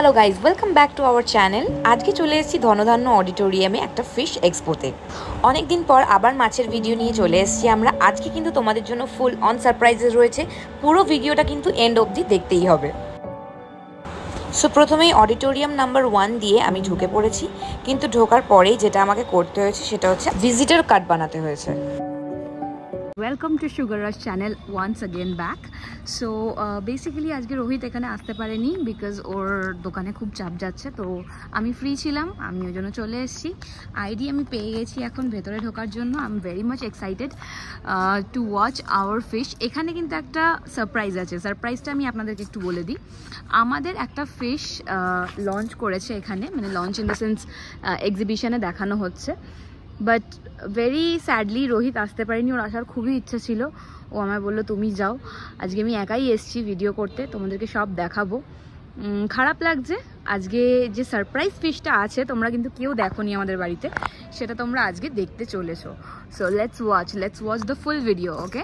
Hello guys, welcome back to our channel. আজকে চলে এসেছি ধনধান্য অডিটোরিয়ামে একটা ফিশ এক্সপোতে। অনেকদিন পর আবার মাছের ভিডিও নিয়ে চলে এসেছি আমরা। আজকে কিন্তু তোমাদের জন্য ফুল অন সারপ্রাইজেস রয়েছে, পুরো ভিডিওটা কিন্তু এন্ড অবধি দেখতেই হবে। সো প্রথমেই অডিটোরিয়াম নাম্বার 1 দিয়ে আমি ঢুকে পড়েছি, কিন্তু ঢোকার পরেই যেটা আমাকে করতে হয়েছে সেটা হচ্ছে ভিজিটার কার্ড বানাতে হয়েছে। Welcome to sugar rush channel once again back. So basically আজকে রোহিত এখানে আসতে পারেনি বিকজ ওর দোকানে খুব চাপ যাচ্ছে, তো আমি ফ্রি ছিলাম, আমি ওই জন্য চলে এসেছি। আইডি আমি পেয়ে গেছি এখন ভেতরে ঢোকার জন্য। I am very much excited to watch our fish. এখানে কিন্তু একটা সারপ্রাইজ আছে, সারপ্রাইজটা আমি আপনাদেরকে একটু বলে দিই। আমাদের একটা ফিশ লঞ্চ করেছে এখানে, মানে লঞ্চ ইন দ্য সেন্স এক্সিবিশনে দেখানো হচ্ছে, বাট ভেরি স্যাডলি রোহিত আসতে পারেনি। ওর আসার খুবই ইচ্ছা ছিল, ও আমায় বললো তুমি যাও। আজকে আমি একাই এসেছি ভিডিও করতে, তোমাদেরকে সব দেখাবো। খারাপ লাগছে, আজকে যে সারপ্রাইজ ফিশটা আছে তোমরা কিন্তু কেউ দেখোনি আমাদের বাড়িতে, সেটা তোমরা আজকে দেখতে চলেছো। So let's watch the full video, okay?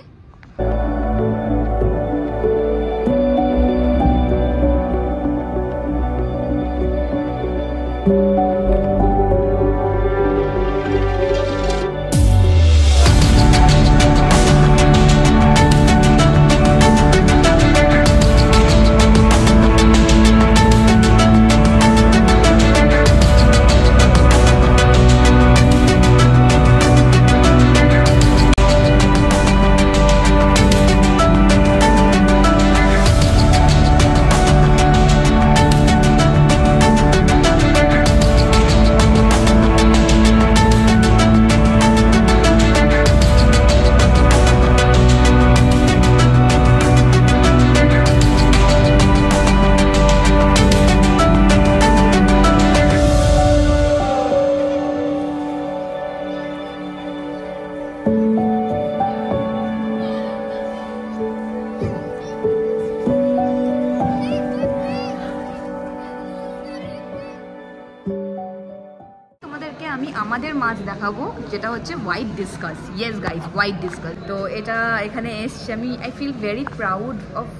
আমি আমাদের মাছ দেখাবো, যেটা হচ্ছে white discus. Yes guys, white discus. তো এটা এখানে এসছি আমি। I feel very proud of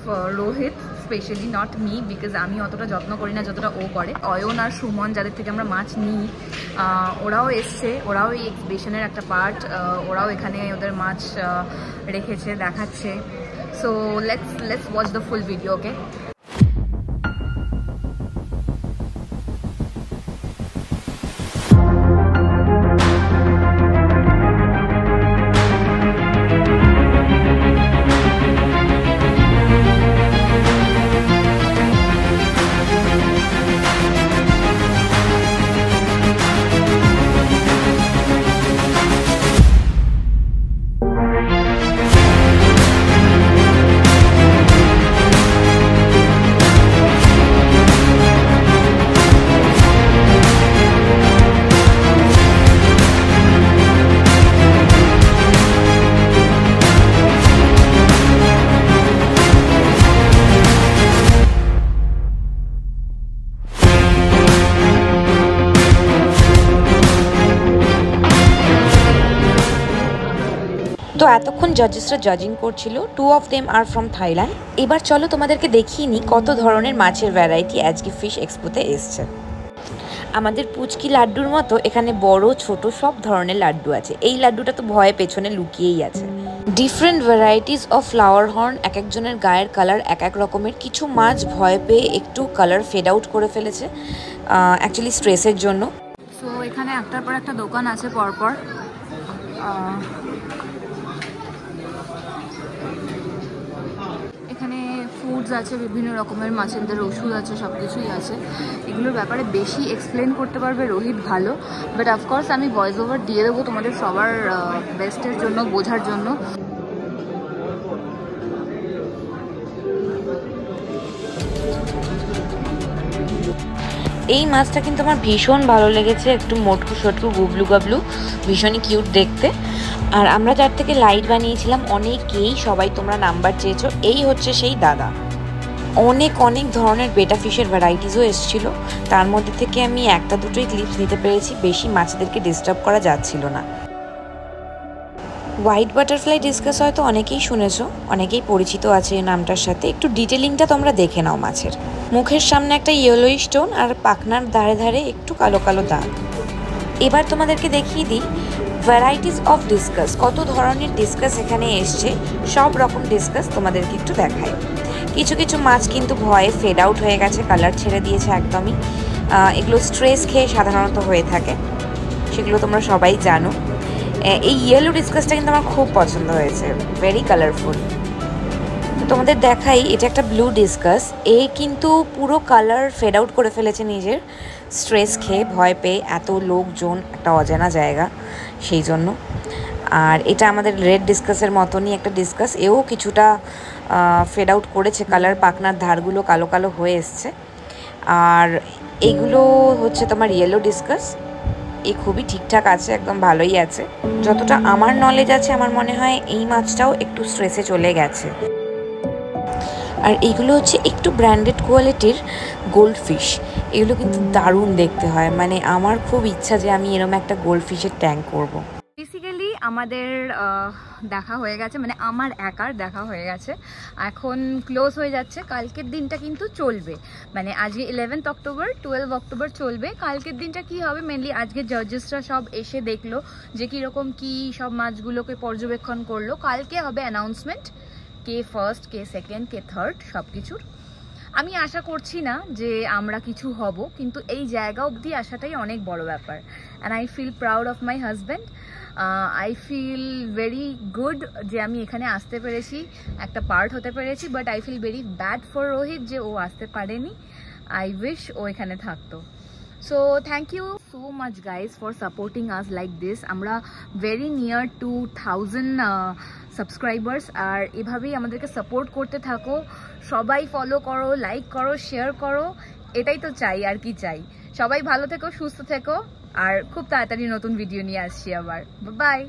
Rohit, specially not me, because আমি অতটা যত্ন করি না যতটা ও করে। অয়ন আর সুমন, যাদের থেকে আমরা মাছ নিই, ওরাও এসছে, ওরাও এই এক্সিবিশনের একটা পার্ট। ওরাও এখানে ওদের মাছ রেখেছে, দেখাচ্ছে। So let's watch the full video, okay? তো এতক্ষণ জাজেসরা জাজিং করছিল, 2 of them are from Thailand. এবার চলো তোমাদেরকে দেখিয়ে নিই কত ধরনের মাছের ভ্যারাইটি আজকে ফিশ এক্সপোতে এসছে। আমাদের পুচকি লাড্ডুর মতো এখানে বড় ছোট সব ধরনের লাড্ডু আছে। এই লাড্ডুটা তো ভয়ে পেছনে লুকিয়েই আছে। Different varieties of flower horn, এক একজনের গায়ের কালার এক এক রকমের। কিছু মাছ ভয় পেয়ে একটু কালার ফেড আউট করে ফেলেছে, অ্যাকচুয়ালি স্ট্রেসের জন্য। সো এখানে একটার পর একটা দোকান আছে পরপর। এখানে ফুডস আছে, বিভিন্ন রকমের মাছেদের ওষুধ আছে, সব কিছুই আছে। এগুলোর ব্যাপারে বেশি এক্সপ্লেন করতে পারবে রোহিত ভালো, বাট অফকোর্স আমি ভয়েস ওভার দিয়ে দেবো তোমাদের সবার বেস্টের জন্য, বোঝার জন্য। এই মাছটা কিন্তু আমার ভীষণ ভালো লেগেছে, একটু মোটকু সটকু গুবলু গাবলু, ভীষণই কিউট দেখতে। আর আমরা যার থেকে লাইট বানিয়েছিলাম অনেকেই, সবাই তোমরা নাম্বার চেয়েছো, এই হচ্ছে সেই দাদা। অনেক অনেক ধরনের বেটা ফিশের ভ্যারাইটিসও এসেছিলো, তার মধ্যে থেকে আমি একটা দুটোই ক্লিপস নিতে পেরেছি, বেশি মাছদেরকে ডিস্টার্ব করা যাচ্ছিল না। হোয়াইট বাটারফ্লাই ডিসকাস হয়তো অনেকেই শুনেছো, অনেকেই পরিচিত আছে এই নামটার সাথে। একটু ডিটেলিংটা তোমরা দেখে নাও মাছের। মুখের সামনে একটা ইয়েলোইশ টোন আর পাখনার ধারে ধারে একটু কালো কালো দাগ। এবার তোমাদেরকে দেখিয়ে দিই ভ্যারাইটিস অফ ডিসকাস, কত ধরনের ডিসকাস এখানে এসছে। সব রকম ডিসকাস তোমাদেরকে একটু দেখায়। কিছু কিছু মাছ কিন্তু ভয়ে ফেড আউট হয়ে গেছে, কালার ছেড়ে দিয়েছে একদমই। এগুলো স্ট্রেস খেয়ে সাধারণত হয়ে থাকে, সেগুলো তোমরা সবাই জানো। এই ইয়েলো ডিসকাসটা কিন্তু আমার খুব পছন্দ হয়েছে, ভেরি কালারফুল। তো তোমাদের দেখাই, এটা একটা ব্লু ডিসকাস। এ কিন্তু পুরো কালার ফেড আউট করে ফেলেছে নিজের স্ট্রেস খেয়ে, ভয় পেয়ে, এত লোকজন, একটা অজানা জায়গা, সেই জন্য। আর এটা আমাদের রেড ডিসকাসের মতনই একটা ডিসকাস, এও কিছুটা ফেড আউট করেছে কালার, পাখনার ধারগুলো কালো কালো হয়ে এসছে। আর এগুলো হচ্ছে তোমার ইয়েলো ডিসকাস। এ খুবই ঠিকঠাক আছে, একদম ভালোই আছে। যতটা আমার নলেজ আছে, আমার মনে হয় এই মাছটাও একটু স্ট্রেসে চলে গেছে। আর এইগুলো হচ্ছে একটু ব্র্যান্ডেড কোয়ালিটির গোল্ড ফিশ। এগুলো কিন্তু দারুণ দেখতে হয়, মানে আমার খুব ইচ্ছা যে আমি এরকম একটা গোল্ড ফিশের ট্যাঙ্ক করবো। বেসিক্যালি আমাদের দেখা হয়ে গেছে, মানে আমার একার দেখা হয়ে গেছে, এখন ক্লোজ হয়ে যাচ্ছে। কালকের দিনটা কিন্তু চলবে, মানে আজকে 11 অক্টোবর, 12 অক্টোবর চলবে। কালকের দিনটা কি হবে, মেনলি আজকে জাজেসরা সব এসে দেখলো যে কীরকম কি সব মাছগুলোকে পর্যবেক্ষণ করলো। কালকে হবে অ্যানাউন্সমেন্ট, কে ফার্স্ট, কে সেকেন্ড, কে থার্ড, সব কিছুর। আমি আশা করছি না যে আমরা কিছু হব, কিন্তু এই জায়গা অবধি আসাটাই অনেক বড় ব্যাপার। And I feel proud of my husband. I feel very good যে আমি এখানে আসতে পেরেছি, একটা পার্ট হতে পেরেছি। But I feel very bad for Rohit যে ও আসতে পারেনি। আই উইশ ও এখানে থাকতো। So thank you so much guys for supporting us like this. আমরা ভেরি নিয়ার টু 1000 সাবস্ক্রাইবার্স, আর এভাবেই আমাদেরকে সাপোর্ট করতে থাকো। সবাই ফলো করো, লাইক করো, শেয়ার করো, এটাই তো চাই, আর কি চাই। সবাই ভালো থেকো, সুস্থ থেকো, আর খুব তাড়াতাড়ি নতুন ভিডিও নিয়ে আসছি আবার। বাই।